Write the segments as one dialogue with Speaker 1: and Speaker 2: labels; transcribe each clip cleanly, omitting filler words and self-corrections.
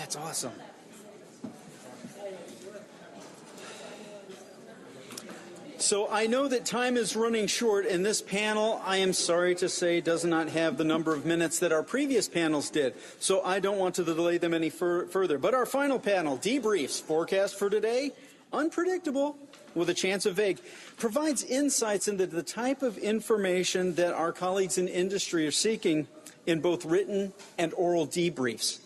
Speaker 1: That's awesome. So I know that time is running short, and this panel, I am sorry to say, does not have the number of minutes that our previous panels did. So I don't want to delay them any further. But our final panel, Debriefs, forecast for today, unpredictable with a chance of vague, provides insights into the type of information that our colleagues in industry are seeking in both written and oral debriefs.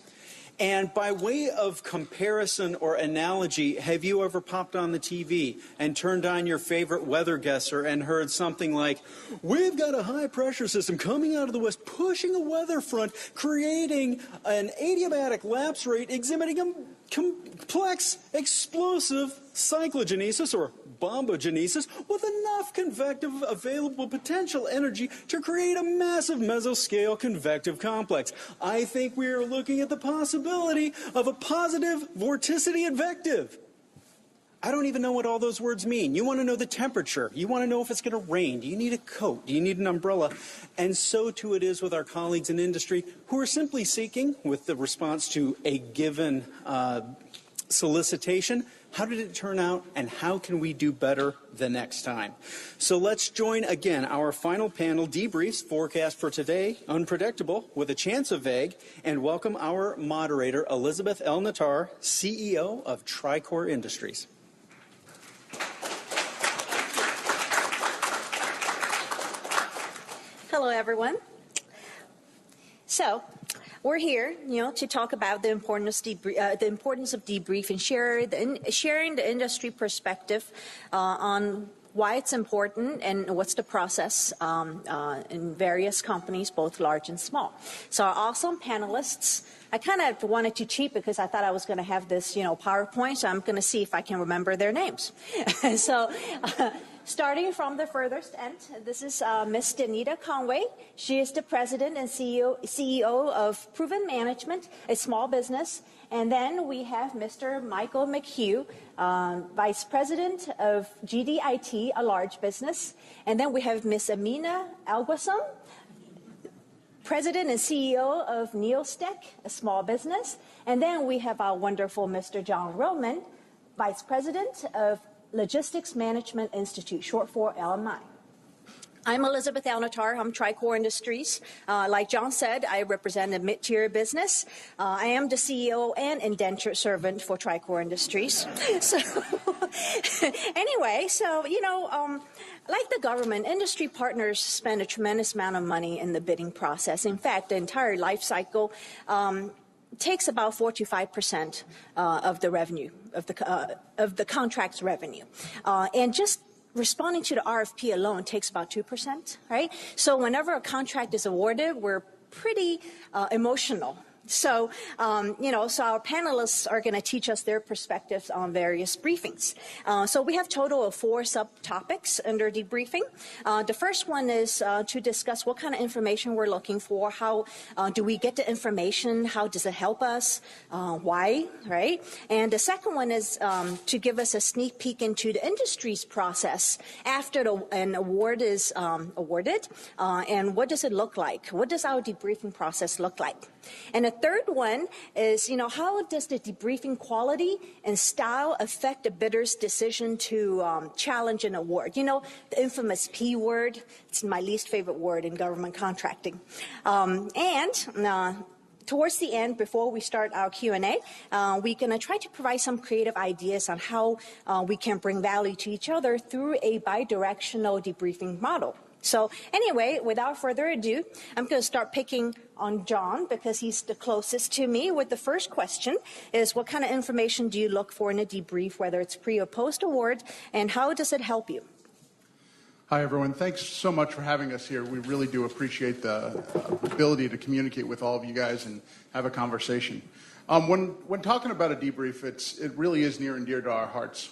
Speaker 1: And by way of comparison or analogy, have you ever popped on the TV and turned on your favorite weather guesser and heard something like, we've got a high pressure system coming out of the west, pushing a weather front, creating an adiabatic lapse rate, exhibiting a complex explosive cyclogenesis or bombogenesis with enough convective available potential energy to create a massive mesoscale convective complex. I think we are looking at the possibility of a positive vorticity advective. I don't even know what all those words mean. You want to know the temperature. You want to know if it's going to rain. Do you need a coat? Do you need an umbrella? And so too it is with our colleagues in industry who are simply seeking, with the response to a given solicitation, how did it turn out, and how can we do better the next time? So let's join again our final panel, Debriefs, forecast for today, unpredictable, with a chance of vague, and welcome our moderator, Elizabeth El-Nattar, CEO of TRI-COR Industries.
Speaker 2: Hello, everyone. So, we're here, to talk about the importance of debrief and sharing the industry perspective on why it's important and what's the process in various companies, both large and small. So our awesome panelists, I kind of wanted to cheat because I thought I was going to have this, PowerPoint, so I'm going to see if I can remember their names. So. Starting from the furthest end, this is Ms. Denita Conway. She is the president and CEO of Proven Management, a small business. And then we have Mr. Michael McHugh, vice president of GDIT, a large business. And then we have Ms. Amina Elgouacem, president and CEO of NEOSTEK, a small business. And then we have our wonderful Mr. John Roman, vice president of Logistics Management Institute, short for LMI. I'm Elizabeth El-Nattar. I'm TRI-COR Industries. Like John said, I represent a mid-tier business. I am the CEO and indentured servant for TRI-COR Industries. So, anyway, like the government, industry partners spend a tremendous amount of money in the bidding process. In fact, the entire life cycle takes about 4 to 5% of the revenue of the contract's revenue, and just responding to the RFP alone takes about 2%, right? So whenever a contract is awarded, we're pretty emotional. So, so our panelists are going to teach us their perspectives on various briefings. So we have a total of 4 subtopics under debriefing. The first one is to discuss what kind of information we're looking for, how do we get the information, how does it help us, why, right? And the second one is to give us a sneak peek into the industry's process after an award is awarded, and what does it look like? What does our debriefing process look like? And the third one is, how does the debriefing quality and style affect the bidder's decision to challenge an award? The infamous P word. It's my least favorite word in government contracting. Towards the end, before we start our Q&A, we're going to try to provide some creative ideas on how we can bring value to each other through a bi-directional debriefing model. So anyway, without further ado, I'm going to start picking on John because he's the closest to me with the first question is what kind of information do you look for in a debrief, whether it's pre or post award, and how does it help you?
Speaker 3: Hi, everyone. Thanks so much for having us here. We really do appreciate the ability to communicate with all of you guys and have a conversation. When talking about a debrief, it really is near and dear to our hearts.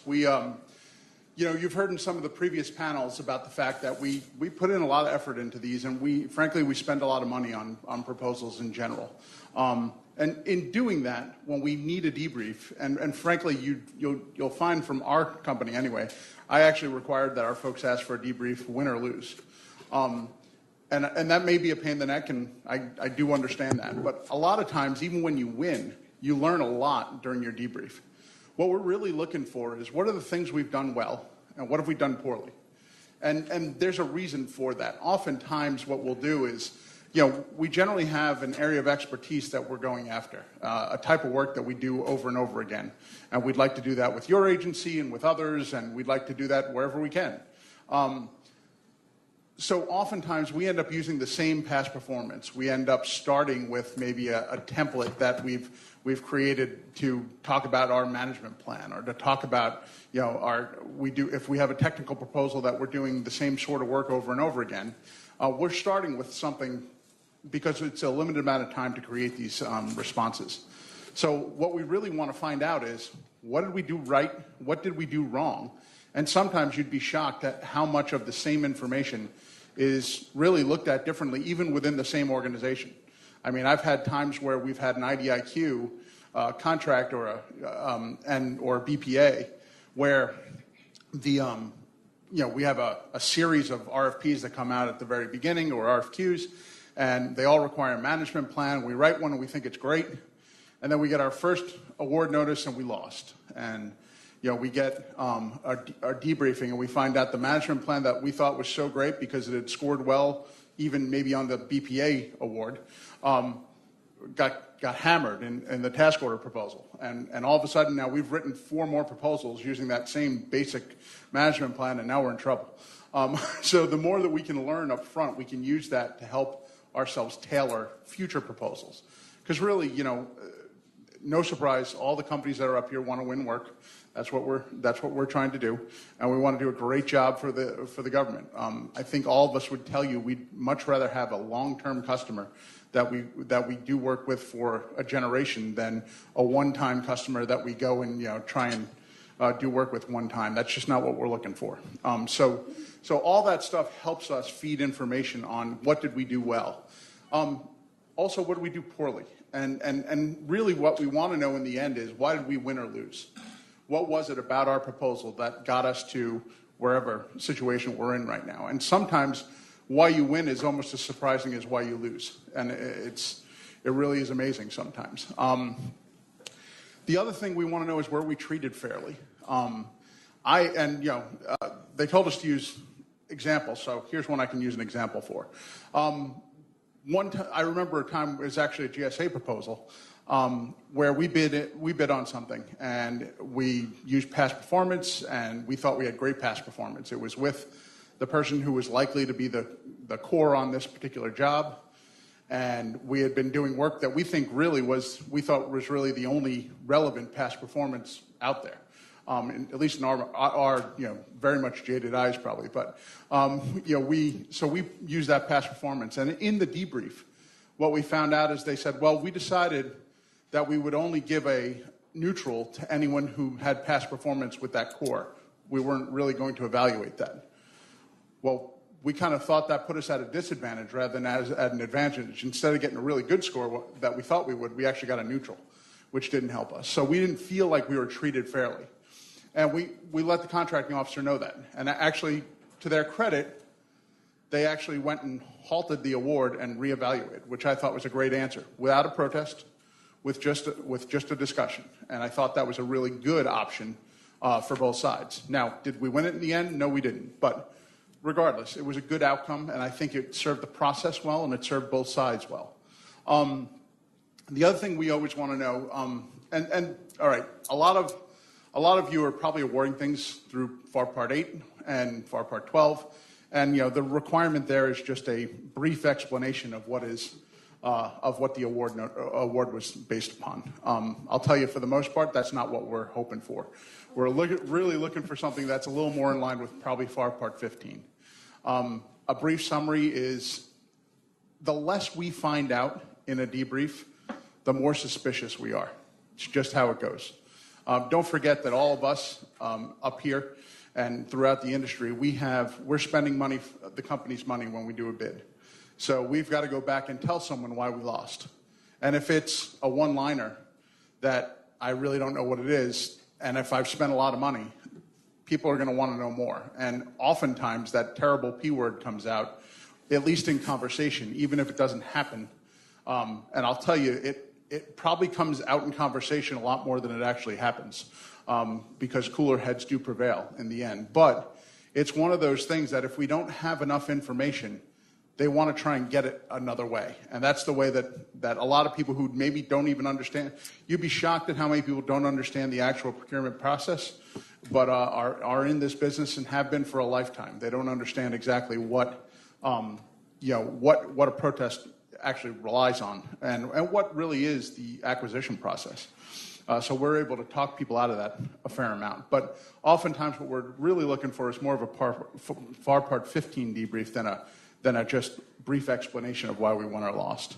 Speaker 3: You've heard in some of the previous panels about the fact that we put in a lot of effort into these, and frankly, we spend a lot of money on proposals in general. And in doing that, when we need a debrief, and frankly, you'll find from our company anyway, I actually required that our folks ask for a debrief, win or lose. And that may be a pain in the neck, and I do understand that. But a lot of times, even when you win, you learn a lot during your debrief. What we're really looking for is what are the things we've done well and what have we done poorly? And there's a reason for that. Oftentimes what we'll do is, we generally have an area of expertise that we're going after, a type of work that we do over and over again. And we'd like to do that with your agency and with others, and we'd like to do that wherever we can. So oftentimes we end up using the same past performance. We end up starting with maybe a template that we've created to talk about our management plan, or to talk about, if we have a technical proposal that we're doing the same sort of work over and over again, we're starting with something because it's a limited amount of time to create these responses. So what we really want to find out is, what did we do right? What did we do wrong? And sometimes you'd be shocked at how much of the same information is really looked at differently, even within the same organization. I mean, I've had times where we've had an IDIQ contract or or BPA where the we have a series of RFPs that come out at the very beginning, or RFQs, and they all require a management plan. We write one and we think it's great, and then we get our first award notice and we lost. And we get our debriefing and we find out the management plan that we thought was so great because it had scored well, even maybe on the BPA award, got hammered in the task order proposal. And all of a sudden now we've written 4 more proposals using that same basic management plan, and now we're in trouble. So the more that we can learn up front, we can use that to help ourselves tailor future proposals. Because really, no surprise, all the companies that are up here want to win work. That's what we're trying to do, and we want to do a great job for the government. I think all of us would tell you we'd much rather have a long-term customer that we do work with for a generation than a one-time customer that we go and try and do work with one time. That's just not what we're looking for. So all that stuff helps us feed information on what did we do well. Also, what did we do poorly? And really what we want to know in the end is, why did we win or lose? What was it about our proposal that got us to wherever situation we're in right now? And sometimes why you win is almost as surprising as why you lose. And it really is amazing sometimes. The other thing we want to know is, were we treated fairly? They told us to use examples, so here's one I can use an example for. I remember a time, it was actually a GSA proposal, where we bid on something, and we used past performance, and we thought we had great past performance. It was with the person who was likely to be the core on this particular job, and we had been doing work that we thought was really the only relevant past performance out there. At least in our very much jaded eyes probably, but we used that past performance, and in the debrief, what we found out is they said, well, we decided that we would only give a neutral to anyone who had past performance with that core. We weren't really going to evaluate that. Well, we kind of thought that put us at a disadvantage rather than at an advantage. Instead of getting a really good score that we thought we would, we actually got a neutral, which didn't help us. So we didn't feel like we were treated fairly. And we let the contracting officer know that. And actually, to their credit, they actually went and halted the award and reevaluated, which I thought was a great answer, without a protest, with just a discussion. And I thought that was a really good option for both sides. Now, did we win it in the end? No, we didn't. But regardless, it was a good outcome, and I think it served the process well, and it served both sides well. The other thing we always want to know, all right, a lot of you are probably awarding things through FAR Part 8 and FAR Part 12, and the requirement there is just a brief explanation of what the award was based upon. I'll tell you, for the most part, that's not what we're hoping for. We're really looking for something that's a little more in line with probably FAR Part 15. A brief summary is, the less we find out in a debrief, the more suspicious we are. It's just how it goes. Don't forget that all of us up here and throughout the industry, we're spending money, the company's money, when we do a bid. So we've got to go back and tell someone why we lost. And if it's a one-liner that I really don't know what it is, and if I've spent a lot of money, people are going to want to know more. And oftentimes that terrible P word comes out, at least in conversation, even if it doesn't happen. And I'll tell you, it probably comes out in conversation a lot more than it actually happens, because cooler heads do prevail in the end. But it's one of those things that if we don't have enough information, they want to try and get it another way. And that's the way that a lot of people who maybe don't even understand, you'd be shocked at how many people don't understand the actual procurement process, but are in this business and have been for a lifetime. They don't understand exactly what a protest actually relies on and what really is the acquisition process. So we're able to talk people out of that a fair amount. But oftentimes what we're really looking for is more of a FAR Part 15 debrief than a just brief explanation of why we won or lost.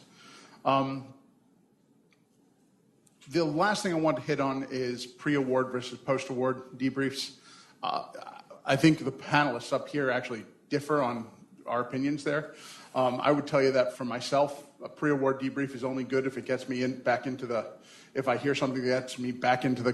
Speaker 3: The last thing I want to hit on is pre-award versus post-award debriefs. I think the panelists up here actually differ on our opinions there. I would tell you that for myself, a pre-award debrief is only good if it gets me if I hear something that gets me back into the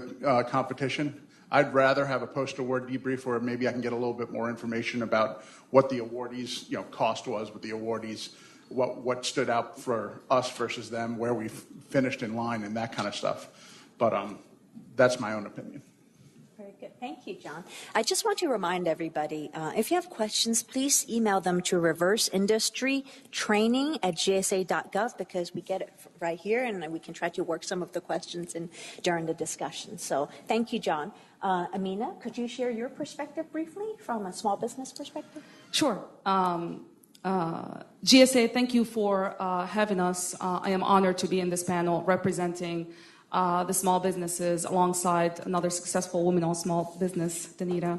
Speaker 3: competition. I'd rather have a post-award debrief where maybe I can get a little bit more information about what the awardees' cost was with the awardees, what stood out for us versus them, where we finished in line, and that kind of stuff. But that's my own opinion.
Speaker 2: Very good. Thank you, John. I just want to remind everybody, if you have questions, please email them to reverseindustrytraining@gsa.gov, because we get it right here, and we can try to work some of the questions in during the discussion. So thank you, John. Amina, could you share your perspective briefly from a small business perspective?
Speaker 4: Sure. GSA, thank you for having us. I am honored to be in this panel representing the small businesses alongside another successful woman-owned small business, Denita,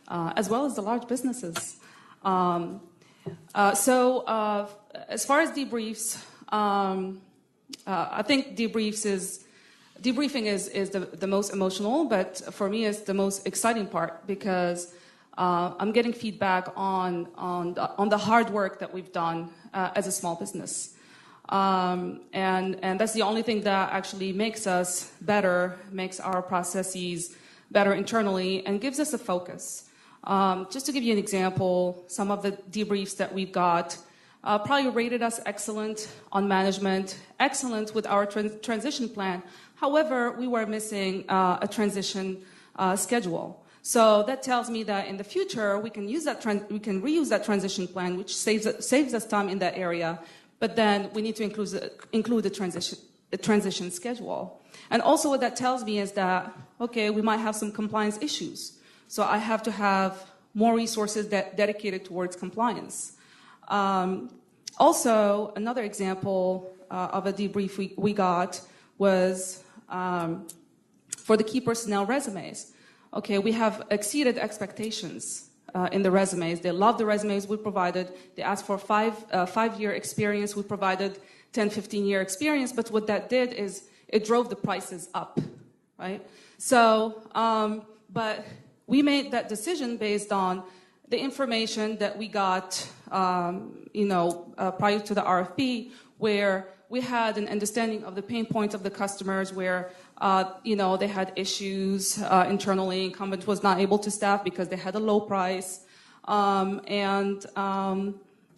Speaker 4: as well as the large businesses. So as far as debriefs, I think debriefing is the most emotional, but for me it's the most exciting part, because I'm getting feedback on the hard work that we've done as a small business. And that's the only thing that actually makes us better, makes our processes better internally, and gives us a focus. Just to give you an example, some of the debriefs that we've got probably rated us excellent on management, excellent with our transition plan. However, we were missing a transition schedule. So that tells me that in the future we can reuse that transition plan, which saves us time in that area. But then we need to include the transition schedule. And also what that tells me is that, okay, we might have some compliance issues. So I have to have more resources dedicated towards compliance. Also, another example of a debrief we got was for the key personnel resumes. Okay, we have exceeded expectations in the resumes. They love the resumes we provided. They asked for five-year experience. We provided 10, 15-year experience. But what that did is it drove the prices up, right? So, but we made that decision based on the information that we got, prior to the RFP, where we had an understanding of the pain points of the customers, where they had issues internally. Incumbent was not able to staff because they had a low price.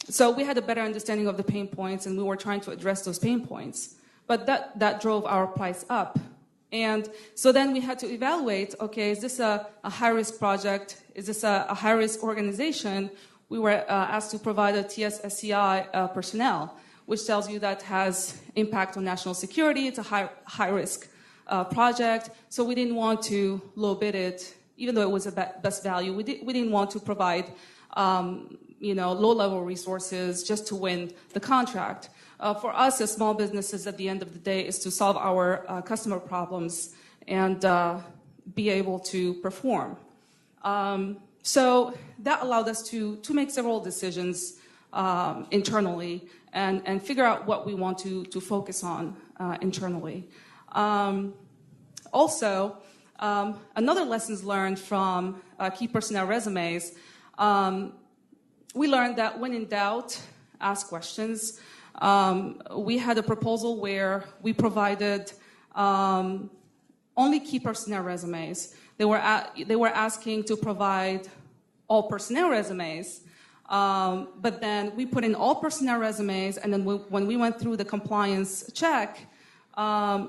Speaker 4: So we had a better understanding of the pain points, and we were trying to address those pain points. But that drove our price up. And so then we had to evaluate, okay, is this a high-risk project? Is this a high-risk organization? We were asked to provide a TS-SCI personnel, which tells you that has impact on national security. It's a high-risk project, so we didn't want to low bid it, even though it was a best value. We didn't want to provide low-level resources just to win the contract. For us as small businesses, at the end of the day, is to solve our customer problems and be able to perform. So that allowed us to make several decisions internally and figure out what we want to focus on internally. Also, another lessons learned from key personnel resumes, we learned that when in doubt, ask questions. We had a proposal where we provided only key personnel resumes. They were asking to provide all personnel resumes, but then we put in all personnel resumes, and then when we went through the compliance check,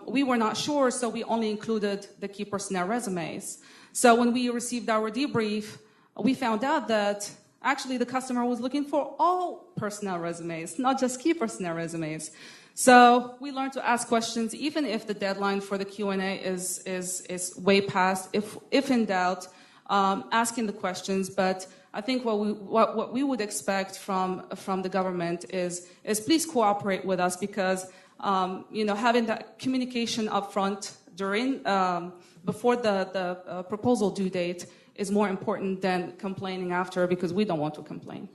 Speaker 4: we were not sure, so we only included the key personnel resumes. So when we received our debrief, we found out that actually the customer was looking for all personnel resumes, not just key personnel resumes. So we learned to ask questions, even if the deadline for the Q&A is way past. If in doubt, asking the questions. But I think what we would expect from the government is please cooperate with us, because having that communication up front before the proposal due date is more important than complaining after, because we don't want to complain.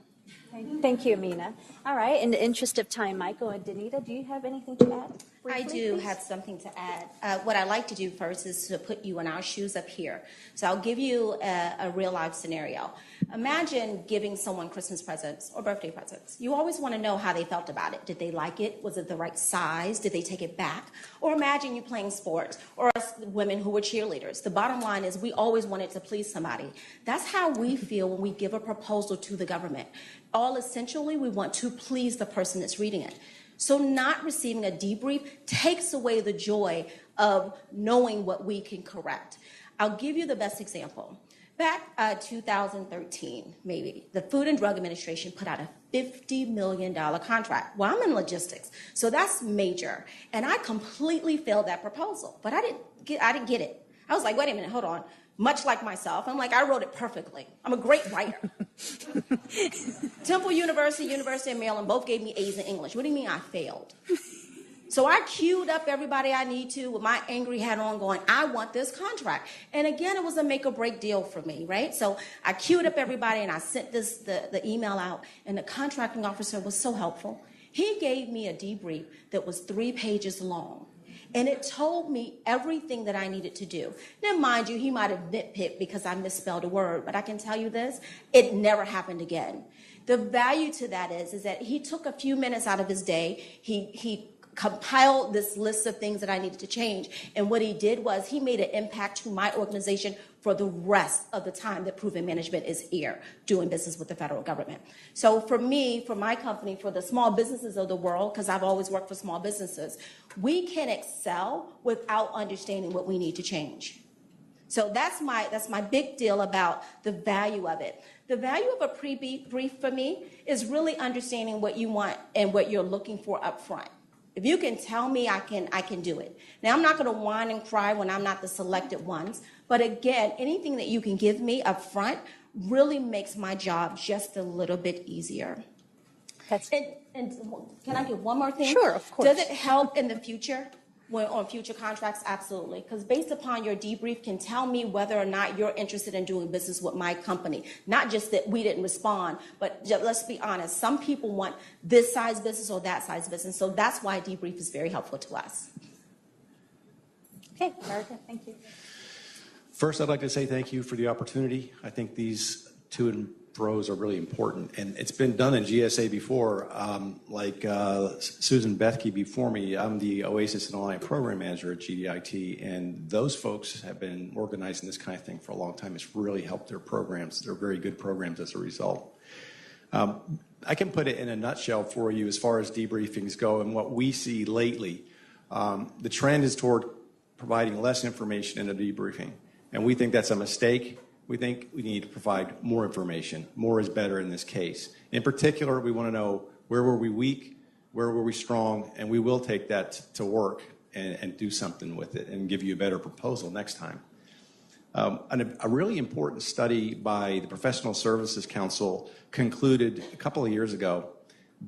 Speaker 2: Thank you, Amina. All right, in the interest of time, Michael and Denita, do you have anything to add?
Speaker 5: I do have something to add. What I like to do first is to put you in our shoes up here. So I'll give you a real life scenario. Imagine giving someone Christmas presents or birthday presents. You always want to know how they felt about it. Did they like it? Was it the right size? Did they take it back? Or imagine you playing sports, or us women who were cheerleaders. The bottom line is we always wanted to please somebody. That's how we feel when we give a proposal to the government. All essentially, we want to please the person that's reading it. So not receiving a debrief takes away the joy of knowing what we can correct. I'll give you the best example. Back 2013, maybe, the Food and Drug Administration put out a $50 million contract. Well, I'm in logistics, so that's major. And I completely failed that proposal, but I didn't get it. I was like, wait a minute, hold on. Much like myself, I'm like, I wrote it perfectly. I'm a great writer. Temple University, University of Maryland, both gave me A's in English. What do you mean I failed? So I queued up everybody I need to with my angry hat on going, I want this contract. And again, it was a make or break deal for me, right? So I queued up everybody and I sent the email out, and the contracting officer was so helpful. He gave me a debrief that was 3 pages long. And it told me everything that I needed to do. Now, mind you, he might have nitpicked because I misspelled a word, but I can tell you this, it never happened again. The value to that is that he took a few minutes out of his day. He compiled this list of things that I needed to change. And what he did was he made an impact to my organization for the rest of the time that Proven Management is here doing business with the federal government. So for me, for my company, for the small businesses of the world, because I've always worked for small businesses, we can excel without understanding what we need to change. So that's my big deal about the value of it. The value of a pre-brief for me is really understanding what you want and what you're looking for up front. If you can tell me, I can do it. Now, I'm not going to whine and cry when I'm not the selected ones. But again, anything that you can give me up front really makes my job just a little bit easier. And can I give one more thing?
Speaker 2: Sure, of course.
Speaker 5: Does it help in the future? On future contracts, absolutely. Because based upon your debrief can tell me whether or not you're interested in doing business with my company. Not just that we didn't respond, but let's be honest. Some people want this size business or that size business. So that's why debrief is very helpful to us.
Speaker 2: Okay, Erica, thank you.
Speaker 6: First, I'd like to say thank you for the opportunity. I think these to and fro's are really important, and it's been done in GSA before. Susan Bethke before me, I'm the Oasis and Alliant Program Manager at GDIT, and those folks have been organizing this kind of thing for a long time. It's really helped their programs. They're very good programs as a result. I can put it in a nutshell for you as far as debriefings go, and what we see lately. The trend is toward providing less information in a debriefing, and we think that's a mistake. We think we need to provide more information. More is better in this case. In particular, we want to know where were we weak, where were we strong, and we will take that to work and do something with it and give you a better proposal next time. A really important study by the Professional Services Council concluded a couple of years ago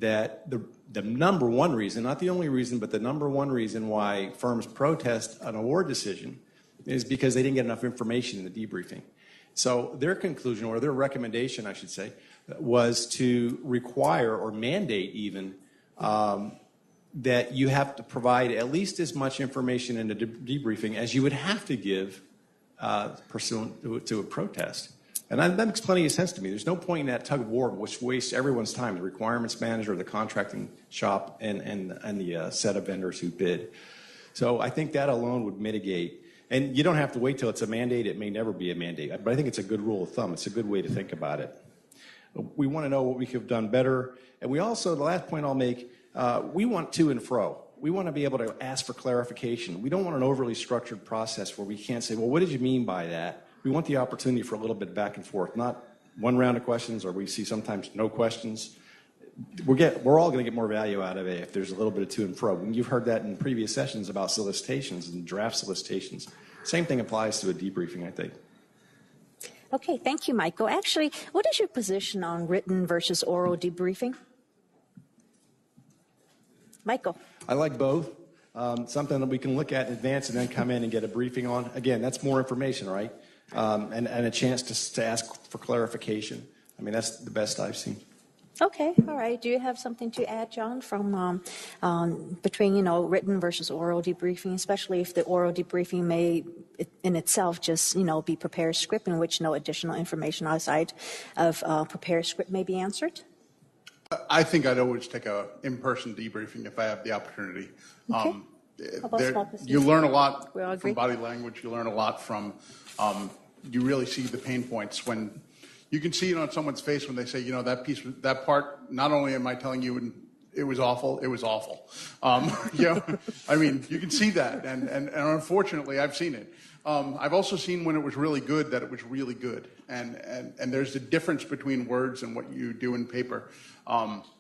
Speaker 6: that the number one reason, not the only reason, but the number one reason why firms protest an award decision is because they didn't get enough information in the debriefing. So their conclusion, or their recommendation, I should say, was to require or mandate even that you have to provide at least as much information in a debriefing as you would have to give pursuant to a protest. And that makes plenty of sense to me. There's no point in that tug of war which wastes everyone's time, the requirements manager, the contracting shop, and the set of vendors who bid. So I think that alone would mitigate. And you don't have to wait till it's a mandate. It may never be a mandate. But I think it's a good rule of thumb. It's a good way to think about it. We want to know what we could have done better. And we also, the last point I'll make, we want to and fro. we want to be able to ask for clarification. We don't want an overly structured process where we can't say, well, what did you mean by that? We want the opportunity for a little bit back and forth, not one round of questions, or we see sometimes no questions. We're all going to get more value out of it if there's a little bit of to and fro. And you've heard that in previous sessions about solicitations and draft solicitations. Same thing applies to a debriefing, I think.
Speaker 2: Okay, thank you, Michael. Actually, what is your position on written versus oral debriefing? Michael.
Speaker 6: I like both. Something that we can look at in advance and then come in and get a briefing on. Again, that's more information, right? And a chance to ask for clarification. I mean, that's the best I've seen.
Speaker 2: Okay, all right. Do you have something to add, John, from between written versus oral debriefing, especially if the oral debriefing may in itself just be prepared script in which no additional information outside of prepared script may be answered?
Speaker 3: I think I'd always take a in-person debriefing if I have the opportunity.
Speaker 2: Okay.
Speaker 3: You learn a lot
Speaker 2: We all
Speaker 3: from
Speaker 2: agree?
Speaker 3: body language. You learn a lot from, you really see the pain points when, you can see it on someone's face when they say, that part, not only am I telling you it was awful, it was awful. I mean, you can see that, and unfortunately, I've seen it. I've also seen when it was really good that it was really good, and there's a difference between words and what you do in paper.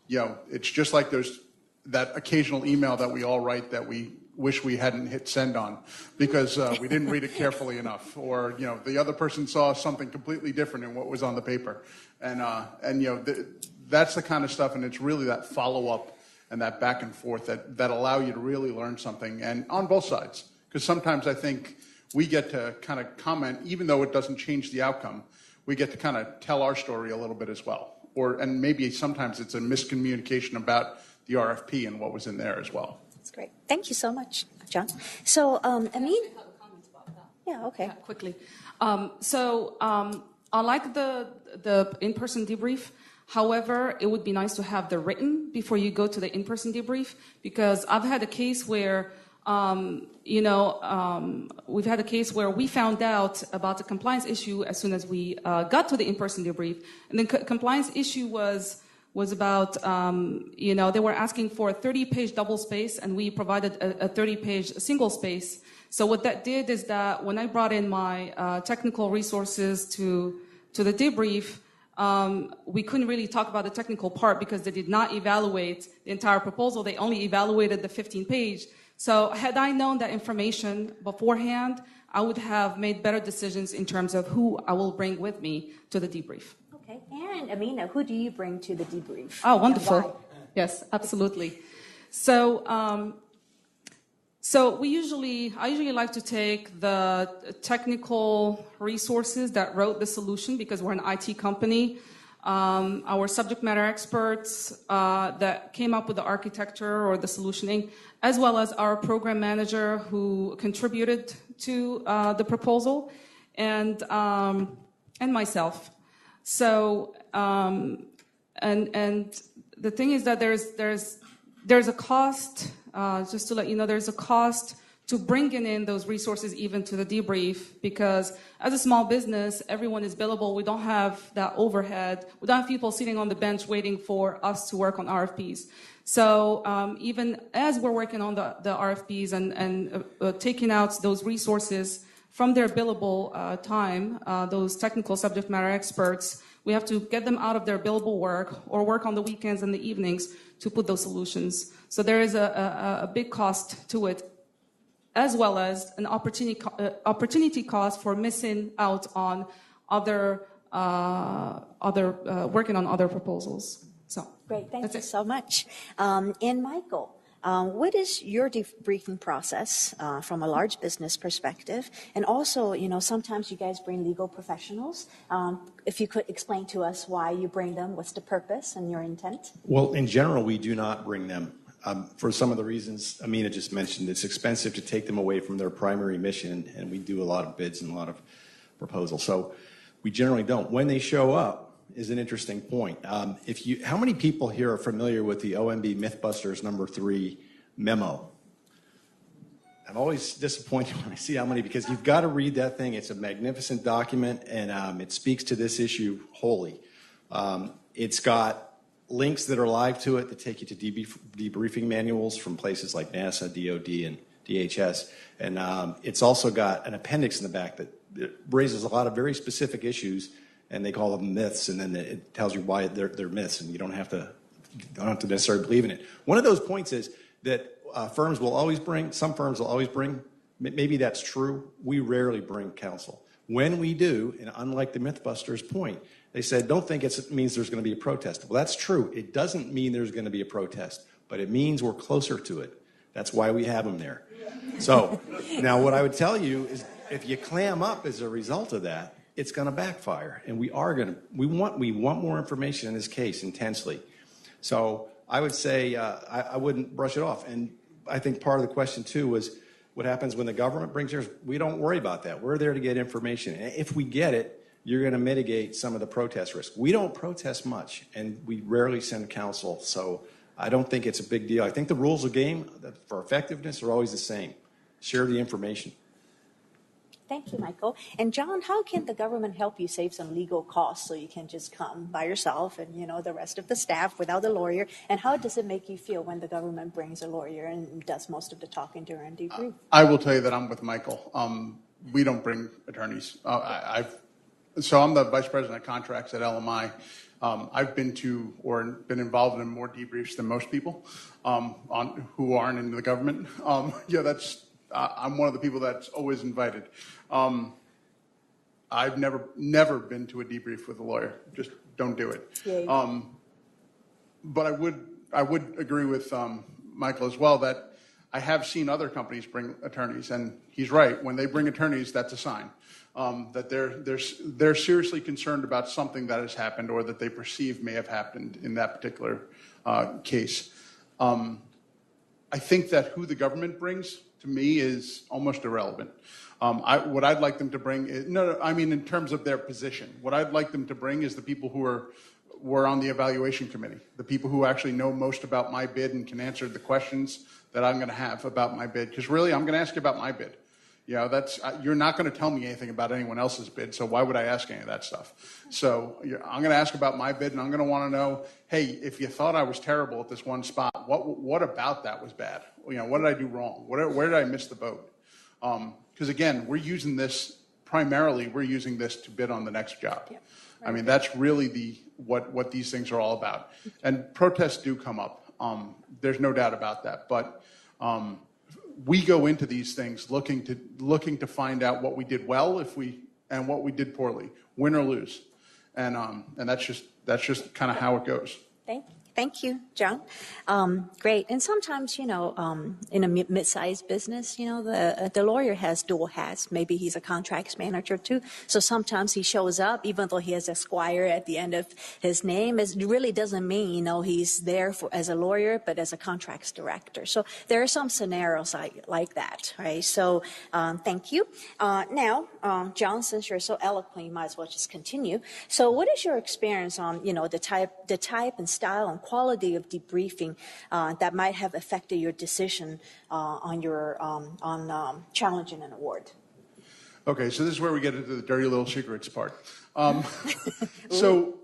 Speaker 3: It's just like there's that occasional email that we all write that we wish we hadn't hit send on because we didn't read it carefully enough, or the other person saw something completely different in what was on the paper, and that's the kind of stuff, and it's really that follow-up and that back and forth that allow you to really learn something, and on both sides, because sometimes I think we get to kind of comment, even though it doesn't change the outcome, we get to kind of tell our story a little bit as well, and maybe sometimes it's a miscommunication about the RFP and what was in there as well.
Speaker 2: That's great. Thank you so much, John. So, Amina?
Speaker 4: I have a comment about that.
Speaker 2: Yeah, okay.
Speaker 4: Yeah, quickly. I like the in-person debrief. However, it would be nice to have the written before you go to the in-person debrief, because I've had a case where, we've had a case where we found out about the compliance issue as soon as we got to the in-person debrief. And the compliance issue was about, they were asking for a 30-page double space, and we provided a 30-page single space. So what that did is that when I brought in my technical resources to the debrief, we couldn't really talk about the technical part because they did not evaluate the entire proposal. They only evaluated the 15-page. So had I known that information beforehand, I would have made better decisions in terms of who I will bring with me to the debrief.
Speaker 2: Okay. And Amina, who do you bring to the debrief?
Speaker 4: Oh, wonderful. Yes, absolutely. So, I usually like to take the technical resources that wrote the solution, because we're an IT company. Our subject matter experts that came up with the architecture or the solutioning, as well as our program manager who contributed to the proposal, and myself. So, and the thing is that there's a cost. Just to let you know, there's a cost to bringing in those resources even to the debrief, because as a small business, everyone is billable. We don't have that overhead. We don't have people sitting on the bench waiting for us to work on RFPs. So even as we're working on the RFPs and taking out those resources from their billable time, those technical subject matter experts, we have to get them out of their billable work or work on the weekends and the evenings to put those solutions. So there is a big cost to it, as well as an opportunity cost for missing out on other working on other proposals. So
Speaker 2: Great, thank you so much. And Michael, what is your debriefing process from a large business perspective? And also, sometimes you guys bring legal professionals. If you could explain to us why you bring them, what's the purpose and your intent?
Speaker 6: Well, in general, we do not bring them. For some of the reasons Amina just mentioned, it's expensive to take them away from their primary mission, and we do a lot of bids and a lot of proposals. So we generally don't. When they show up is an interesting point. How many people here are familiar with the OMB Mythbusters #3 memo? I'm always disappointed when I see how many, because you've got to read that thing. It's a magnificent document, and it speaks to this issue wholly. It's got links that are live to it that take you to debriefing manuals from places like NASA, DOD, and DHS. And it's also got an appendix in the back that raises a lot of very specific issues, and they call them myths, and then it tells you why they're myths, and you don't have to necessarily believe in it. One of those points is that firms will always bring, some firms will always bring, maybe that's true, we rarely bring counsel. When we do, and unlike the Mythbusters point, they said, don't think it means there's going to be a protest. Well, that's true. It doesn't mean there's going to be a protest, but it means we're closer to it. That's why we have them there. So now what I would tell you is if you clam up as a result of that, it's going to backfire. And we want more information in this case intensely. So I would say I wouldn't brush it off. And I think part of the question, too, was what happens when the government brings theirs. We don't worry about that. We're there to get information. And if we get it, you're going to mitigate some of the protest risk. We don't protest much, and we rarely send counsel. So I don't think it's a big deal. I think the rules of game for effectiveness are always the same. Share the information.
Speaker 2: Thank you, Michael. And John, how can the government help you save some legal costs so you can just come by yourself and, the rest of the staff without a lawyer? And how does it make you feel when the government brings a lawyer and does most of the talking during debrief?
Speaker 3: I will tell you that I'm with Michael. We don't bring attorneys. So I'm the Vice President of Contracts at LMI. I've been to or been involved in more debriefs than most people who aren't in the government. I'm one of the people that's always invited. I've never been to a debrief with a lawyer. Just don't do it. But I would agree with Michael as well that I have seen other companies bring attorneys, and he's right. When they bring attorneys, that's a sign that they're seriously concerned about something that has happened or that they perceive may have happened in that particular case. I think that who the government brings, to me, is almost irrelevant. What I'd like them to bring is, in terms of their position, what I'd like them to bring is the people who were on the evaluation committee, the people who actually know most about my bid and can answer the questions that I'm going to have about my bid. Because really, I'm going to ask you about my bid. You're not going to tell me anything about anyone else's bid, so why would I ask any of that stuff? So I'm going to ask about my bid, and I'm going to want to know, hey, if you thought I was terrible at this one spot, what about that was bad? What did I do wrong? Where did I miss the boat? Because again, we're using this to bid on the next job. Yep. Right. That's really what these things are all about. And protests do come up. There's no doubt about that. But we go into these things looking to find out what we did well and what we did poorly, win or lose. And that's just kind of how it goes.
Speaker 2: Thank you, John. Great. And sometimes, in a mid-sized business, the lawyer has dual hats. Maybe he's a contracts manager too. So sometimes he shows up, even though he has Esquire at the end of his name. It really doesn't mean, he's there as a lawyer, but as a contracts director. So there are some scenarios like that, right? So thank you. Now, John, since you're so eloquent, you might as well just continue. So what is your experience on, the type and style and quality of debriefing that might have affected your decision on challenging an award?
Speaker 3: Okay, so this is where we get into the dirty little secrets part. So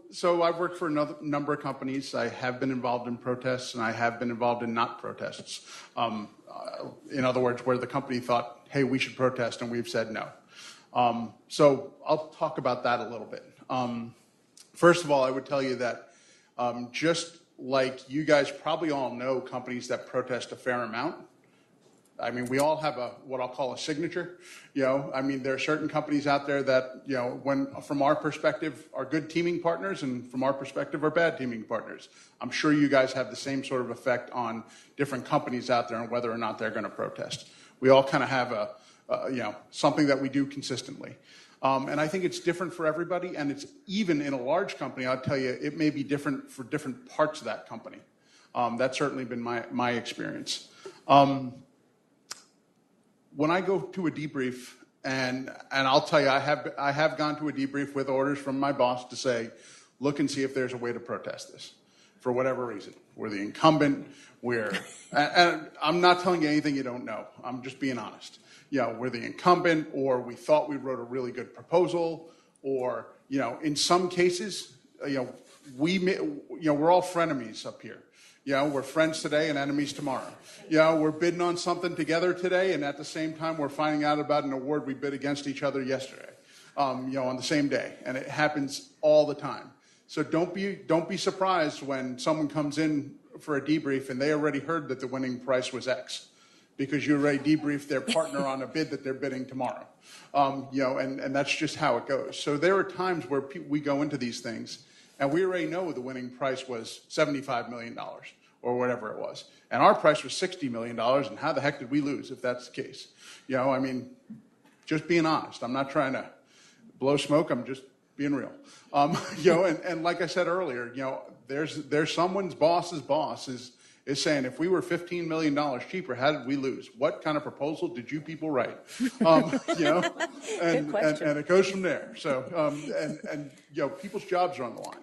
Speaker 3: I've worked for a number of companies. I have been involved in protests, and I have been involved in not protests. In other words, where the company thought, hey, we should protest, and we've said no. So I'll talk about that a little bit. First of all, I would tell you that just like you guys probably all know companies that protest a fair amount. We all have what I'll call a signature. There are certain companies out there that, from our perspective, are good teaming partners, and from our perspective, are bad teaming partners. I'm sure you guys have the same sort of effect on different companies out there and whether or not they're going to protest. We all kind of have something that we do consistently. And I think it's different for everybody, and it's even in a large company, I'll tell you, it may be different for different parts of that company. That's certainly been my experience. When I go to a debrief, and I'll tell you, I have gone to a debrief with orders from my boss to say, look and see if there's a way to protest this, for whatever reason. We're the incumbent, and I'm not telling you anything you don't know. I'm just being honest. We're the incumbent, or we thought we wrote a really good proposal, or, in some cases, we're all frenemies up here. We're friends today and enemies tomorrow. We're bidding on something together today, and at the same time, we're finding out about an award we bid against each other yesterday, on the same day, and it happens all the time. So don't be surprised when someone comes in for a debrief and they already heard that the winning price was X, because you already debriefed their partner on a bid that they're bidding tomorrow. And that's just how it goes. So there are times where we go into these things and we already know the winning price was $75 million or whatever it was. And our price was $60 million, and how the heck did we lose if that's the case? Just being honest. I'm not trying to blow smoke, I'm just being real. And like I said earlier, there's someone's boss's boss is saying, if we were $15 million cheaper, how did we lose? What kind of proposal did you people write? And it goes from there. So, people's jobs are on the line.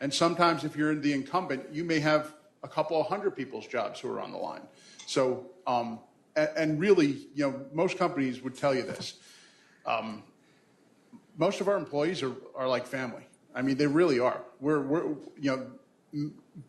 Speaker 3: And sometimes if you're the incumbent, you may have a couple of hundred people's jobs who are on the line. So, and really, most companies would tell you this. Most of our employees are like family. I mean, they really are. We're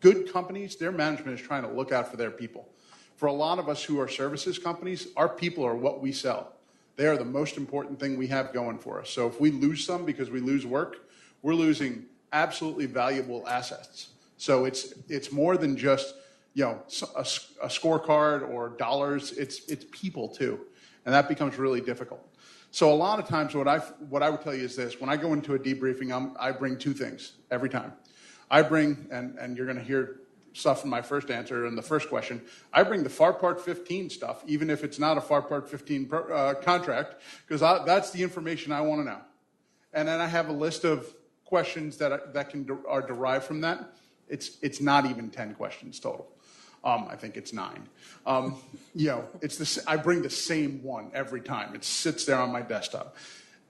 Speaker 3: good companies, their management is trying to look out for their people. For a lot of us who are services companies, our people are what we sell. They are the most important thing we have going for us. So if we lose some because we lose work, we're losing absolutely valuable assets. So it's more than just a scorecard or dollars. It's people too, and that becomes really difficult. So a lot of times what I would tell you is this: when I go into a debriefing, I bring two things every time. I bring, and you're going to hear stuff from my first answer and the first question, I bring the FAR Part 15 stuff, even if it's not a FAR Part 15 contract, because that's the information I want to know. And then I have a list of questions that are derived from that. It's not even 10 questions total. I think it's 9. I bring the same one every time. It sits there on my desktop.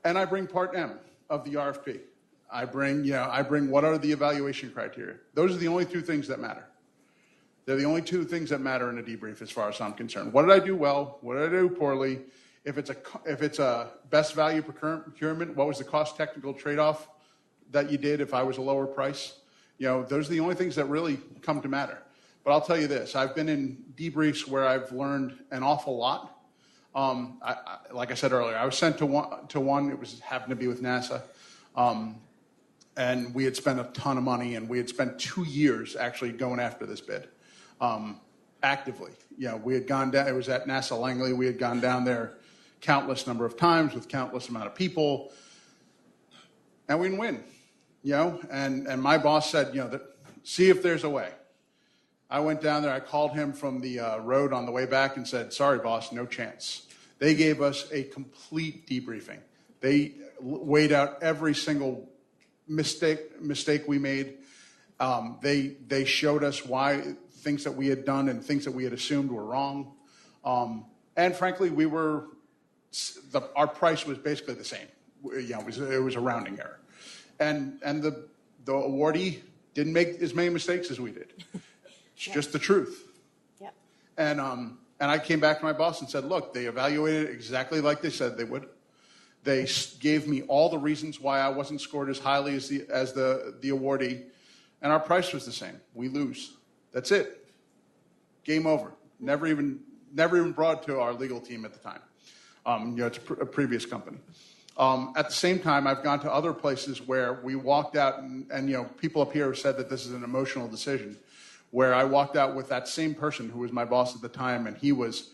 Speaker 3: And I bring Part M of the RFP. I bring what are the evaluation criteria. Those are the only two things that matter. They're the only two things that matter in a debrief as far as I'm concerned. What did I do well? What did I do poorly? If it's a best value procurement, what was the cost technical trade-off that you did if I was a lower price? Those are the only things that really come to matter. But I'll tell you this, I've been in debriefs where I've learned an awful lot. Like I said earlier, I was sent to one, it happened to be with NASA. And we had spent a ton of money, and we had spent 2 years actually going after this bid, actively. We had gone down, it was at NASA Langley, we had gone down there countless number of times with countless amount of people, and we didn't win, and my boss said, see if there's a way. I went down there, I called him from the road on the way back and said, sorry, boss, no chance. They gave us a complete debriefing. They weighed out every single mistake we made. They showed us why things that we had done and things that we had assumed were wrong. And frankly, our price was basically the same. It was a rounding error. And the awardee didn't make as many mistakes as we did. It's just the truth. Yeah. And I came back to my boss and said, look, they evaluated it exactly like they said they would. They gave me all the reasons why I wasn't scored as highly as the awardee, and our price was the same. We lose. That's it. Game over. Never even brought to our legal team at the time. It's a previous company. At the same time, I've gone to other places where we walked out, and people up here have said that this is an emotional decision, where I walked out with that same person who was my boss at the time, and he was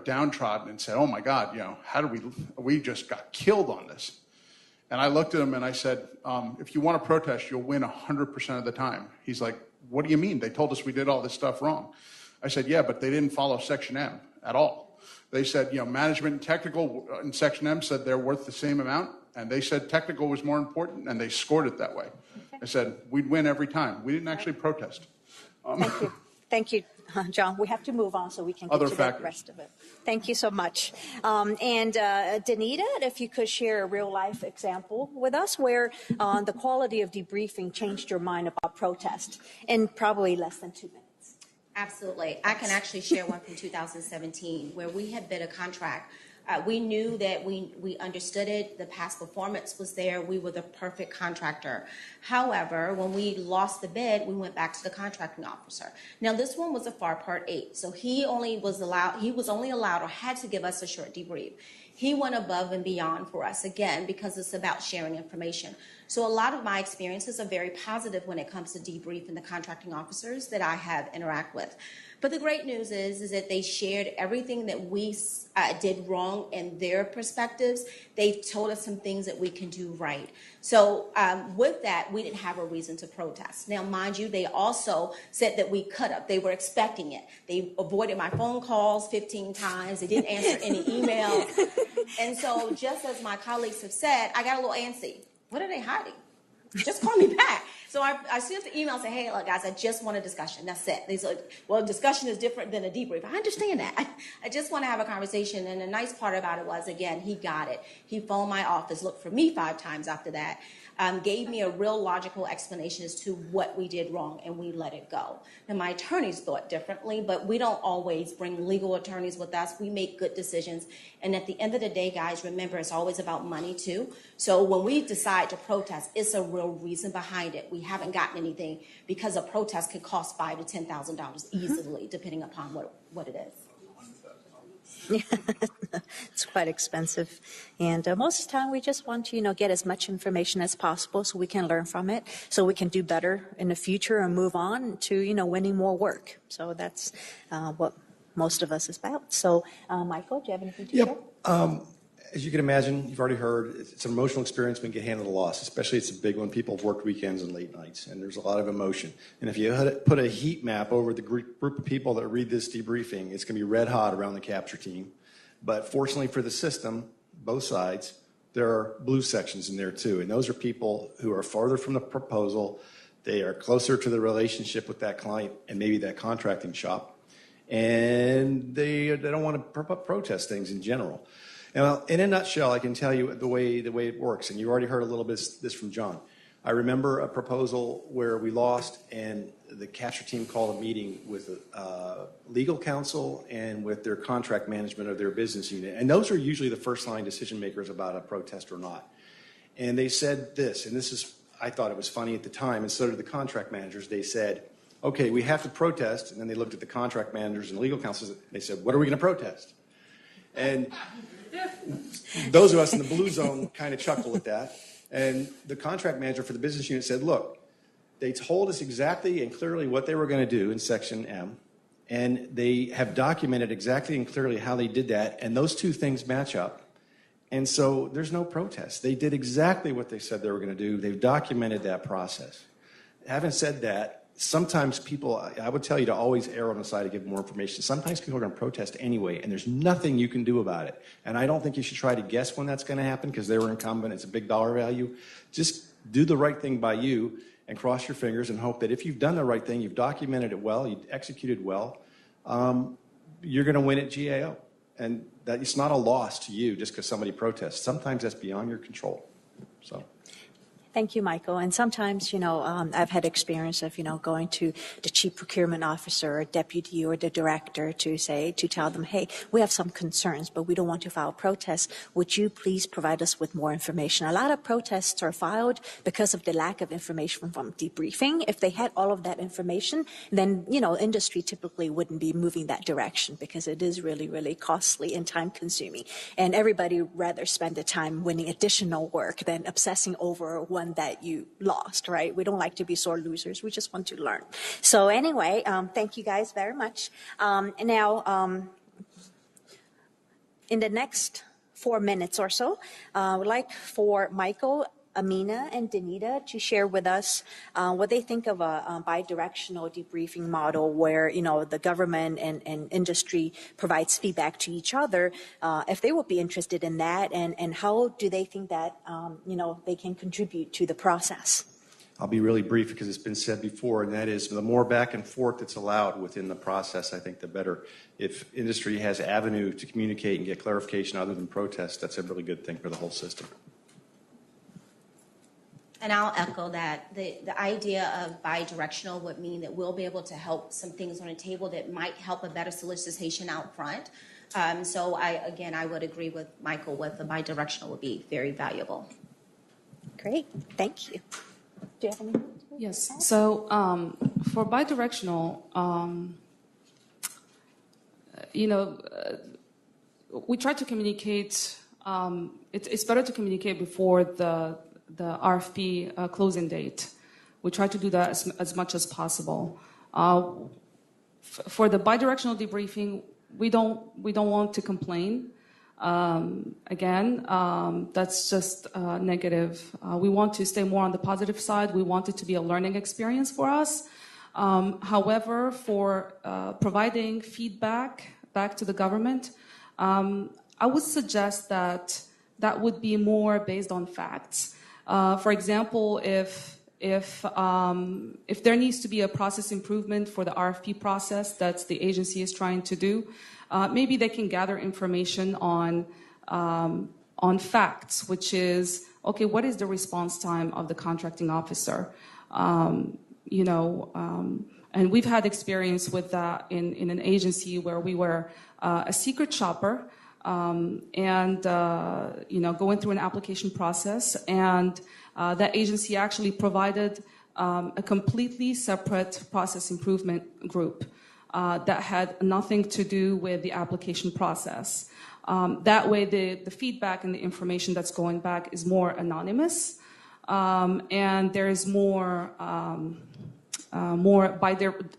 Speaker 3: downtrodden and said, oh my God, how did we just got killed on this. And I looked at him and I said, if you want to protest, you'll win 100% of the time. He's like, what do you mean? They told us we did all this stuff wrong. I said, yeah, but they didn't follow Section M at all. They said, management and technical in Section M said they're worth the same amount, and they said technical was more important, and they scored it that way. Okay. I said, we'd win every time. We didn't actually protest.
Speaker 2: Thank you. Thank you, John. We have to move on so we can get to the rest of it. Thank you so much. And Denita, if you could share a real-life example with us where the quality of debriefing changed your mind about protest in probably less than 2 minutes.
Speaker 5: Absolutely. I can actually share one from 2017 where we had bid a contract We knew that we understood it. The past performance was there. We were the perfect contractor. However, when we lost the bid, we went back to the contracting officer. Now, this one was a FAR Part 8, so he was only allowed or had to give us a short debrief. He went above and beyond for us, again, because it's about sharing information. So a lot of my experiences are very positive when it comes to debrief and the contracting officers that I have interact with. But the great news is that they shared everything that we did wrong in their perspectives. They told us some things that we can do right. So with that, we didn't have a reason to protest. Now, mind you, they also said that we cut up. They were expecting it. They avoided my phone calls 15 times. They didn't answer any emails. And so just as my colleagues have said, I got a little antsy. What are they hiding? Just call me back. So I sent the email and said, hey, look, guys, I just want a discussion. That's it. They said, well, discussion is different than a debrief. I understand that. I just want to have a conversation. And the nice part about it was, again, he got it. He phoned my office, looked for me 5 times after that, gave me a real logical explanation as to what we did wrong, and we let it go. And my attorneys thought differently, but we don't always bring legal attorneys with us. We make good decisions. And at the end of the day, guys, remember, it's always about money, too. So when we decide to protest, it's a real reason behind it. We haven't gotten anything because a protest could cost $5,000 to $10,000 easily, depending upon what it is.
Speaker 2: It's quite expensive. And most of the time we just want to, get as much information as possible so we can learn from it, so we can do better in the future and move on to, winning more work. So that's what most of us is about. So, Michael, do you have anything to share?
Speaker 6: As you can imagine, you've already heard, it's an emotional experience when you get handled a loss, especially it's a big one. People have worked weekends and late nights, and there's a lot of emotion. And if you put a heat map over the group of people that read this debriefing, it's going to be red hot around the capture team. But fortunately for the system, both sides, there are blue sections in there too. And those are people who are farther from the proposal. They are closer to the relationship with that client and maybe that contracting shop. And they don't want to protest things in general. Now, in a nutshell, I can tell you the way it works, and you already heard a little bit of this from John. I remember a proposal where we lost, and the capture team called a meeting with legal counsel and with their contract management of their business unit. And those are usually the first-line decision makers about a protest or not. And they said this, and I thought it was funny at the time, and so did the contract managers. They said, okay, we have to protest. And then they looked at the contract managers and legal counsels, and they said, what are we going to protest? And those of us in the blue zone kind of chuckle at that. And the contract manager for the business unit said, look, they told us exactly and clearly what they were going to do in Section M, and they have documented exactly and clearly how they did that, and those two things match up. And so there's no protest. They did exactly what they said they were going to do. They've documented that process. Having said that, sometimes people, I would tell you to always err on the side to give more information. Sometimes people are going to protest anyway, and there's nothing you can do about it. And I don't think you should try to guess when that's going to happen because they were incumbent. It's a big dollar value. Just do the right thing by you and cross your fingers and hope that if you've done the right thing, you've documented it well, you've executed well, you're going to win at GAO. And that it's not a loss to you just because somebody protests. Sometimes that's beyond your control. So.
Speaker 2: Thank you, Michael. And sometimes, I've had experience of, going to the chief procurement officer or deputy or the director to tell them, hey, we have some concerns, but we don't want to file protests. Would you please provide us with more information? A lot of protests are filed because of the lack of information from debriefing. If they had all of that information, then, industry typically wouldn't be moving that direction because it is really, really costly and time consuming. And everybody rather spend the time winning additional work than obsessing over one that you lost, right? We don't like to be sore losers. We just want to learn. So anyway, thank you guys very much. Now, in the next 4 minutes or so, I would like for Michael, Amina, and Denita to share with us what they think of a bi-directional debriefing model where, the government and industry provides feedback to each other, if they would be interested in that, and how do they think that, they can contribute to the process.
Speaker 6: I'll be really brief because it's been said before, and that is the more back and forth that's allowed within the process, I think the better. If industry has avenue to communicate and get clarification other than protest, that's a really good thing for the whole system.
Speaker 5: And I'll echo that. The idea of bi-directional would mean that we'll be able to help some things on the table that might help a better solicitation out front. So I would agree with Michael with the bi-directional would be very valuable.
Speaker 2: Great, thank you. Do you have any?
Speaker 4: Yes. So for bi-directional, we try to communicate. It's better to communicate before the RFP closing date. We try to do that as much as possible. For the bi-directional debriefing, we don't want to complain. That's just negative. We want to stay more on the positive side. We want it to be a learning experience for us. However, for providing feedback back to the government, I would suggest that would be more based on facts. For example, if there needs to be a process improvement for the RFP process that the agency is trying to do, maybe they can gather information on facts, which is, okay, what is the response time of the contracting officer? And we've had experience with that in an agency where we were a secret shopper and going through an application process, and that agency actually provided a completely separate process improvement group that had nothing to do with the application process. That way, the feedback and the information that's going back is more anonymous, and there is more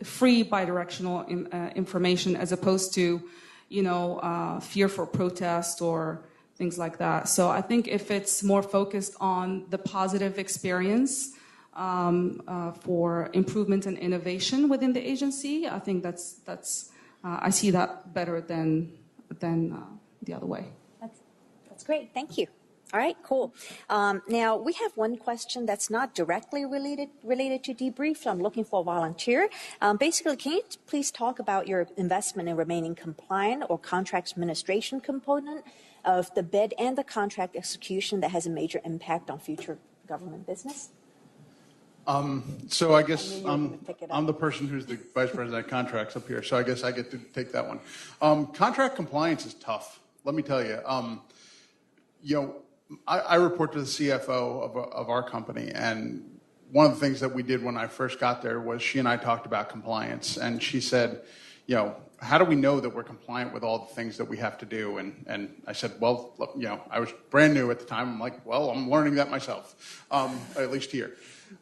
Speaker 4: free bi-directional information as opposed to, fear for protest or things like that. So I think if it's more focused on the positive experience for improvement and innovation within the agency, I think that's I see that better than the other way.
Speaker 2: That's great. Thank you. All right, cool. Now, we have one question that's not directly related to debrief. So I'm looking for a volunteer. Basically, can you please talk about your investment in remaining compliant or contracts administration component of the bid and the contract execution that has a major impact on future government business?
Speaker 3: So I guess I'm the person who's the vice president of contracts up here, so I guess I get to take that one. Contract compliance is tough. Let me tell you. I report to the CFO of our company, and one of the things that we did when I first got there was she and I talked about compliance, and she said, how do we know that we're compliant with all the things that we have to do? And I said, well, I was brand new at the time. I'm like, well, I'm learning that myself, at least here.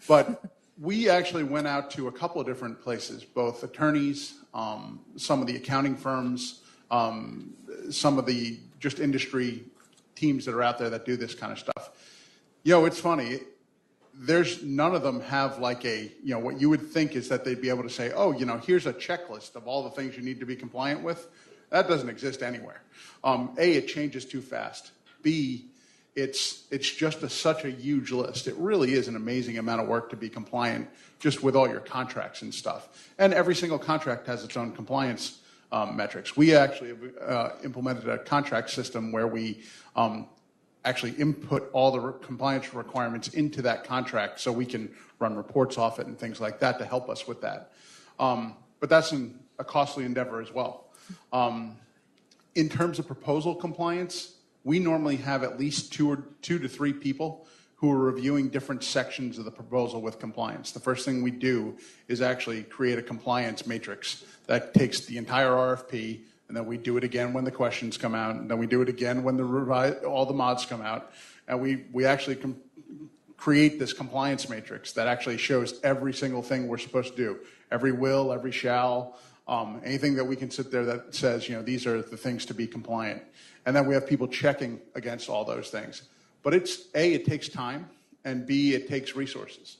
Speaker 3: But we actually went out to a couple of different places, both attorneys, some of the accounting firms, some of the just industry teams that are out there that do this kind of stuff. It's funny. There's none of them have like what you would think is that they'd be able to say, here's a checklist of all the things you need to be compliant with. That doesn't exist anywhere. A, it changes too fast. B, it's just such a huge list. It really is an amazing amount of work to be compliant just with all your contracts and stuff. And every single contract has its own compliance metrics. We actually implemented a contract system where we actually input all the compliance requirements into that contract so we can run reports off it and things like that to help us with that. But that's a costly endeavor as well. In terms of proposal compliance, we normally have at least two to three people who are reviewing different sections of the proposal with compliance. The first thing we do is actually create a compliance matrix that takes the entire RFP, and then we do it again when the questions come out, and then we do it again when all the mods come out, and we actually create this compliance matrix that actually shows every single thing we're supposed to do, every will, every shall, anything that we can sit there that says, these are the things to be compliant. And then we have people checking against all those things. But it's A, it takes time, and B, it takes resources.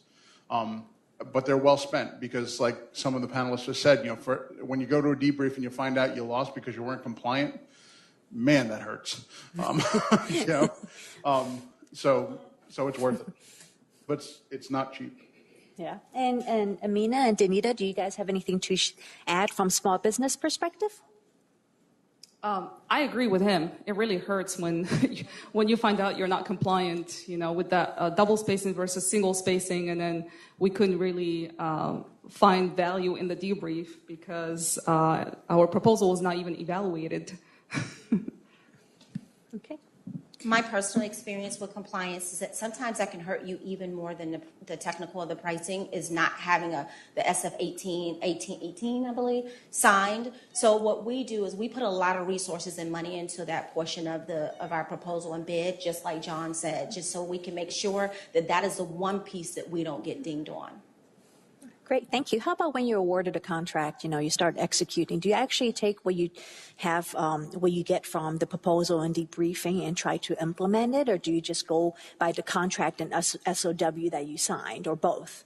Speaker 3: But they're well spent because, like some of the panelists just said, when you go to a debrief and you find out you lost because you weren't compliant, man, that hurts. So it's worth it, but it's not cheap.
Speaker 2: Yeah. And Amina and Denita, do you guys have anything to add from small business perspective?
Speaker 4: I agree with him. It really hurts when you find out you're not compliant, with that double spacing versus single spacing, and then we couldn't really find value in the debrief because our proposal was not even evaluated
Speaker 2: Okay.
Speaker 5: My personal experience with compliance is that sometimes that can hurt you even more than the technical of the pricing is not having the SF 18, I believe, signed. So what we do is we put a lot of resources and money into that portion of our proposal and bid, just like John said, just so we can make sure that that is the one piece that we don't get dinged on.
Speaker 2: Great, thank you. How about when you're awarded a contract, you start executing? Do you actually take what you have, what you get from the proposal and debriefing and try to implement it, or do you just go by the contract and SOW that you signed, or both?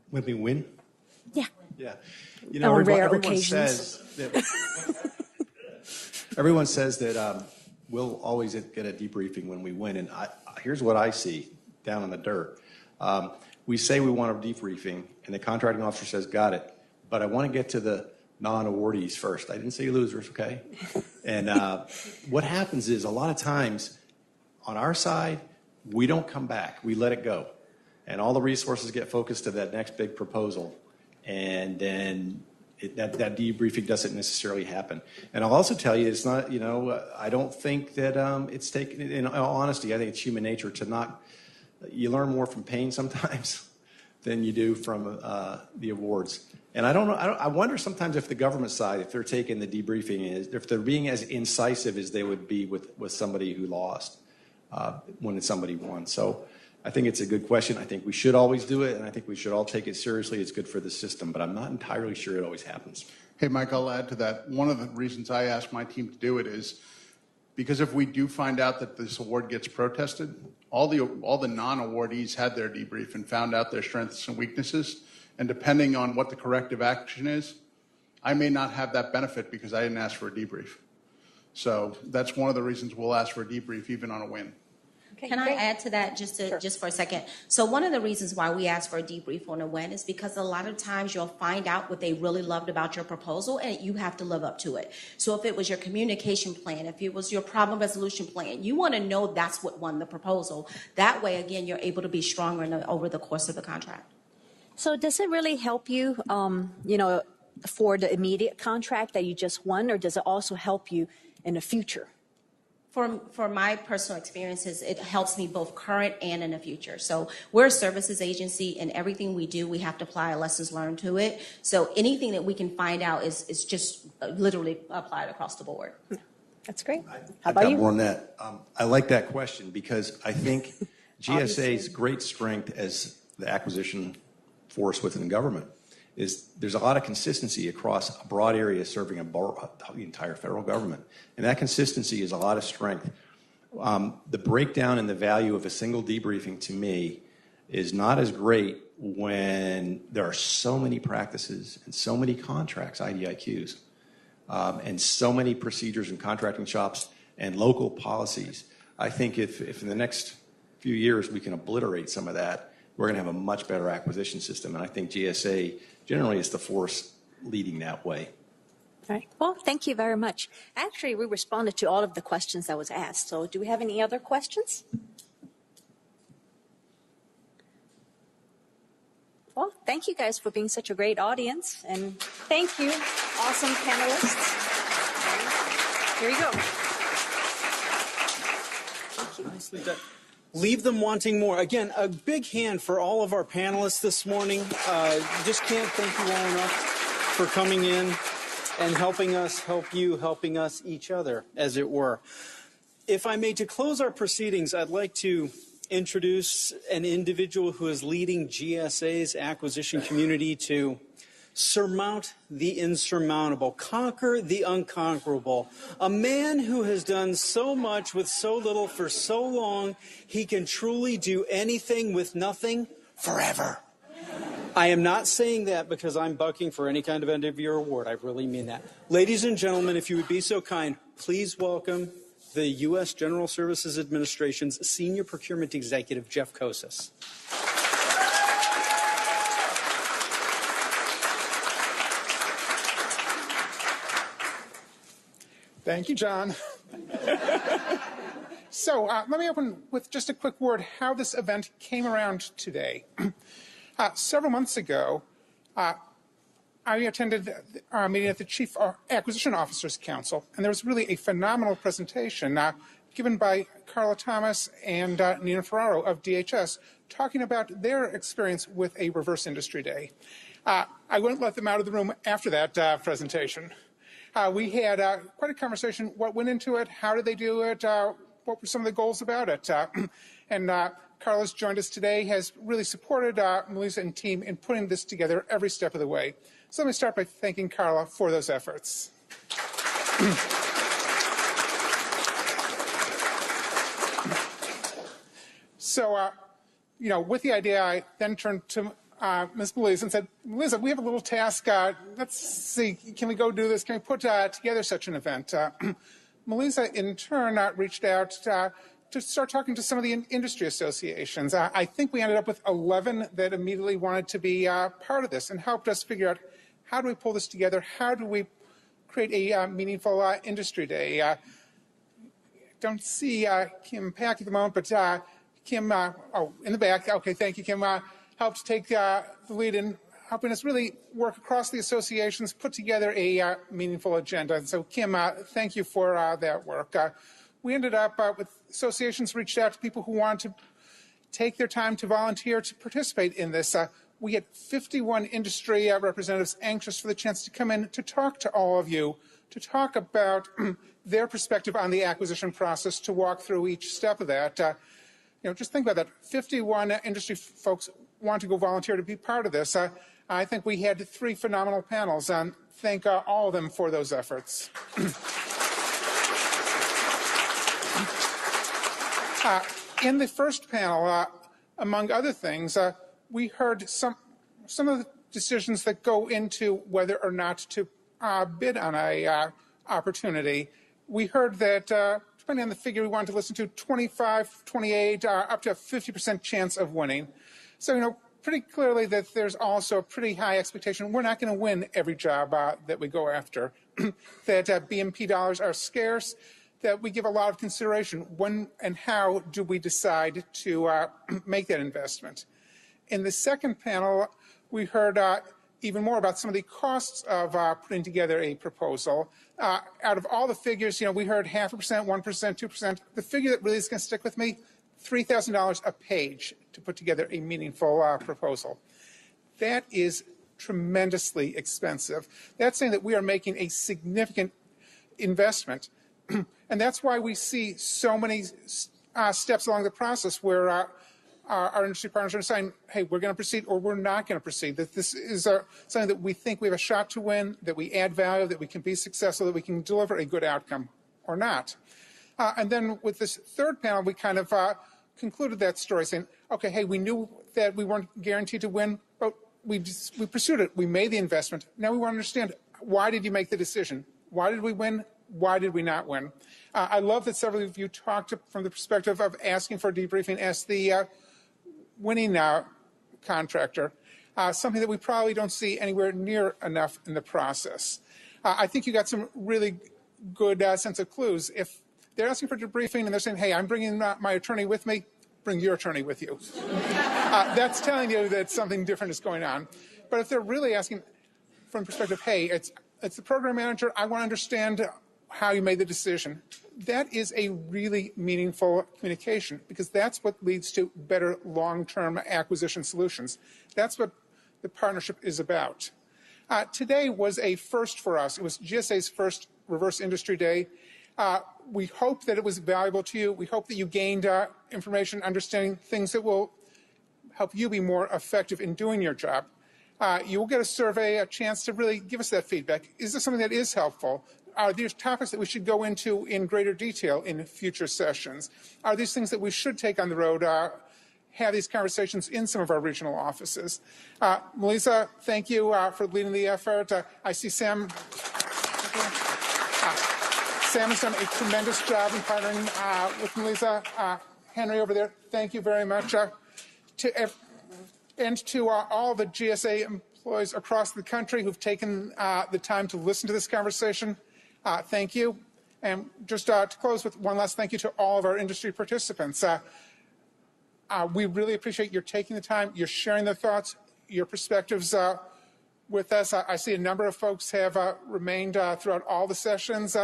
Speaker 6: When we win?
Speaker 2: Yeah.
Speaker 6: Yeah.
Speaker 2: On rare
Speaker 6: everyone
Speaker 2: occasions.
Speaker 6: Everyone says that we'll always get a debriefing when we win, and here's what I see down in the dirt. We say we want a debriefing, and the contracting officer says, got it, but I want to get to the non-awardees first. I didn't say losers, okay? And what happens is a lot of times on our side, we don't come back. We let it go. And all the resources get focused to that next big proposal. And then that debriefing doesn't necessarily happen. And I'll also tell you, it's not, I don't think that it's taken, in all honesty, I think it's human nature to not, you learn more from pain sometimes than you do from the awards. And I don't know, I wonder sometimes if the government side, if they're taking the debriefing, if they're being as incisive as they would be with somebody who lost when somebody won. So I think it's a good question. I think we should always do it, and I think we should all take it seriously. It's good for the system, but I'm not entirely sure it always happens.
Speaker 3: Hey, Mike, I'll add to that. One of the reasons I asked my team to do it is because if we do find out that this award gets protested, all the non-awardees had their debrief and found out their strengths and weaknesses, and depending on what the corrective action is, I may not have that benefit because I didn't ask for a debrief. So that's one of the reasons we'll ask for a debrief even on a win.
Speaker 2: Okay,
Speaker 5: Can I
Speaker 2: great.
Speaker 5: add to that just for a second? So one of the reasons why we ask for a debrief on a win is because a lot of times you'll find out what they really loved about your proposal, and you have to live up to it. So if it was your communication plan, if it was your problem resolution plan, you want to know that's what won the proposal. That way, again, you're able to be stronger over the course of the contract.
Speaker 2: So does it really help you, for the immediate contract that you just won, or does it also help you in the future?
Speaker 5: For my personal experiences, it helps me both current and in the future. So we're a services agency, and everything we do, we have to apply lessons learned to it. So anything that we can find out is just literally applied across the board.
Speaker 2: That's great. How
Speaker 6: I've
Speaker 2: about
Speaker 6: got
Speaker 2: you?
Speaker 6: more on that. I like that question because I think GSA's great strength as the acquisition force within government is there's a lot of consistency across a broad area serving the entire federal government. And that consistency is a lot of strength. The breakdown in the value of a single debriefing to me is not as great when there are so many practices and so many contracts, IDIQs, and so many procedures and contracting shops and local policies. I think if in the next few years we can obliterate some of that, we're going to have a much better acquisition system. And I think GSA generally is the force leading that way.
Speaker 2: All right. Well, thank you very much. Actually, we responded to all of the questions that was asked. So do we have any other questions? Well, thank you guys for being such a great audience. And thank you, awesome panelists. Here you go. Thank you.
Speaker 1: Nicely done. Leave them wanting more. Again, a big hand for all of our panelists this morning. Just can't thank you all enough for coming in and helping us, helping us each other, as it were. If I may, to close our proceedings, I'd like to introduce an individual who is leading GSA's acquisition community to surmount the insurmountable, conquer the unconquerable. A man who has done so much with so little for so long, he can truly do anything with nothing forever. I am not saying that because I'm bucking for any kind of end-of-year award. I really mean that. Ladies and gentlemen, if you would be so kind, please welcome the U.S. General Services Administration's Senior Procurement Executive, Jeff Kosis.
Speaker 7: Thank you, John. So let me open with just a quick word how this event came around today. Several months ago, I attended our meeting at the Chief Acquisition Officers Council, and there was really a phenomenal presentation given by Carla Thomas and Nina Ferraro of DHS, talking about their experience with a reverse industry day. I wouldn't let them out of the room after that presentation. We had quite a conversation. What went into it? How did they do it? What were some of the goals about it? And Carla's joined us today, has really supported Melissa and team in putting this together every step of the way. So let me start by thanking Carla for those efforts. So, with the idea, I then turned to Ms. Melissa and said, Melissa, we have a little task. Let's see, can we go do this? Can we put together such an event? Melissa, in turn, reached out to start talking to some of the industry associations. I think we ended up with 11 that immediately wanted to be part of this and helped us figure out how do we pull this together? How do we create a meaningful industry day? Don't see Kim Pack at the moment, but Kim, in the back. Okay, thank you, Kim. Helped take the lead in helping us really work across the associations, put together a meaningful agenda. And so, Kim, thank you for that work. We ended up with associations reached out to people who wanted to take their time to volunteer to participate in this. We had 51 industry representatives anxious for the chance to come in to talk to all of you, to talk about their perspective on the acquisition process, to walk through each step of that. Just think about that. 51 industry folks want to go volunteer to be part of this. I think we had 3 phenomenal panels, and thank all of them for those efforts. In the first panel, among other things, we heard some of the decisions that go into whether or not to bid on a opportunity. We heard that, depending on the figure we wanted to listen to, 25, 28, up to a 50% chance of winning. So, pretty clearly that there's also a pretty high expectation. We're not going to win every job that we go after, that BMP dollars are scarce, that we give a lot of consideration. When and how do we decide to make that investment? In the second panel, we heard even more about some of the costs of putting together a proposal. Out of all the figures, we heard 0.5%, 1%, 2%. The figure that really is going to stick with me, $3,000 a page to put together a meaningful proposal. That is tremendously expensive. That's saying that we are making a significant investment. And that's why we see so many steps along the process where our industry partners are saying, hey, we're going to proceed or we're not going to proceed, that this is something that we think we have a shot to win, that we add value, that we can be successful, that we can deliver a good outcome or not. And then with this third panel, we kind of concluded that story saying, okay, hey, we knew that we weren't guaranteed to win, but we pursued it. We made the investment. Now we want to understand, why did you make the decision? Why did we win? Why did we not win? I love that several of you talked from the perspective of asking for a debriefing as the winning contractor, something that we probably don't see anywhere near enough in the process. I think you got some really good sense of clues. If they're asking for debriefing and they're saying, hey, I'm bringing my attorney with me, bring your attorney with you. That's telling you that something different is going on. But if they're really asking from the perspective, hey, it's the program manager, I want to understand how you made the decision, that is a really meaningful communication, because that's what leads to better long-term acquisition solutions. That's what the partnership is about. Today was a first for us. It was GSA's first reverse industry day. We hope that it was valuable to you. We hope that you gained information, understanding things that will help you be more effective in doing your job. You will get a survey, a chance to really give us that feedback. Is this something that is helpful? Are these topics that we should go into in greater detail in future sessions? Are these things that we should take on the road, have these conversations in some of our regional offices? Melissa, thank you for leading the effort. I see Sam. Sam has done a tremendous job in partnering with Melissa. Henry over there, thank you very much. And to all the GSA employees across the country who've taken the time to listen to this conversation, thank you. And just to close with one last thank you to all of our industry participants. We really appreciate your taking the time, you're sharing the thoughts, your perspectives with us. I see a number of folks have remained throughout all the sessions.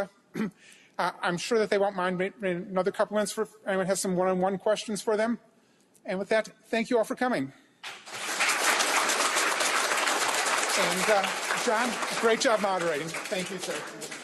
Speaker 7: I'm sure that they won't mind another couple minutes for if anyone has some one-on-one questions for them. And with that, thank you all for coming. And John, great job moderating. Thank you, sir.